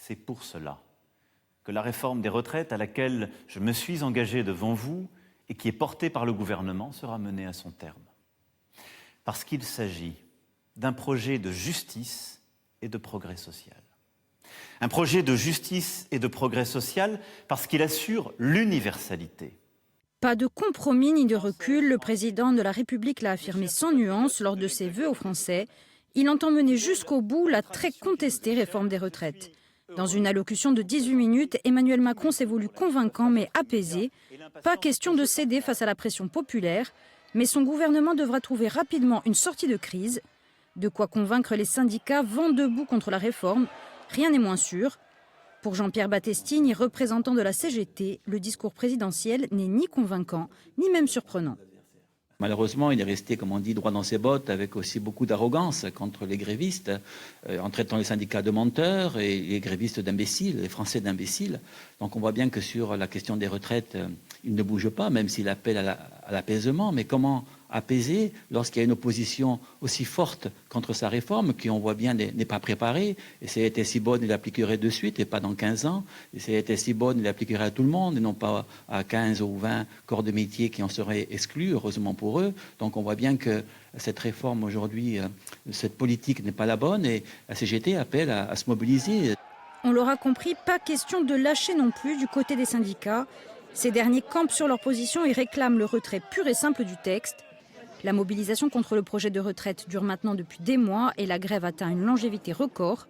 C'est pour cela que la réforme des retraites à laquelle je me suis engagé devant vous et qui est portée par le gouvernement sera menée à son terme. Parce qu'il s'agit d'un projet de justice et de progrès social. Un projet de justice et de progrès social parce qu'il assure l'universalité. Pas de compromis ni de recul, le président de la République l'a affirmé sans nuance lors de ses vœux aux Français. Il entend mener jusqu'au bout la très contestée réforme des retraites. Dans une allocution de 18 minutes, Emmanuel Macron s'est voulu convaincant mais apaisé. Pas question de céder face à la pression populaire, mais son gouvernement devra trouver rapidement une sortie de crise. De quoi convaincre les syndicats vent debout contre la réforme, rien n'est moins sûr. Pour Jean-Pierre Battestini, représentant de la CGT, le discours présidentiel n'est ni convaincant, ni même surprenant. Malheureusement, il est resté, comme on dit, droit dans ses bottes, avec aussi beaucoup d'arrogance contre les grévistes, en traitant les syndicats de menteurs et les grévistes d'imbéciles, les Français d'imbéciles. Donc on voit bien que sur la question des retraites, il ne bouge pas, même s'il appelle à l'apaisement. Mais comment apaiser lorsqu'il y a une opposition aussi forte contre sa réforme, qui on voit bien n'est pas préparée? Et si elle était si bonne, il l'appliquerait de suite et pas dans 15 ans. Et si elle était si bonne, il l'appliquerait à tout le monde et non pas à 15 ou 20 corps de métier qui en seraient exclus, heureusement pour eux. Donc on voit bien que cette réforme aujourd'hui, cette politique n'est pas la bonne et la CGT appelle à se mobiliser. On l'aura compris, pas question de lâcher non plus du côté des syndicats. Ces derniers campent sur leur position et réclament le retrait pur et simple du texte. La mobilisation contre le projet de retraite dure maintenant depuis des mois et la grève atteint une longévité record.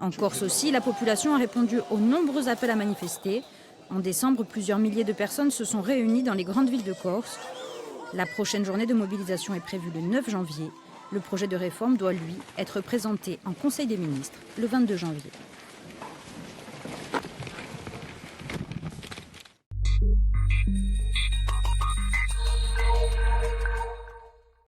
En Corse aussi, la population a répondu aux nombreux appels à manifester. En décembre, plusieurs milliers de personnes se sont réunies dans les grandes villes de Corse. La prochaine journée de mobilisation est prévue le 9 janvier. Le projet de réforme doit, lui, être présenté en Conseil des ministres le 22 janvier.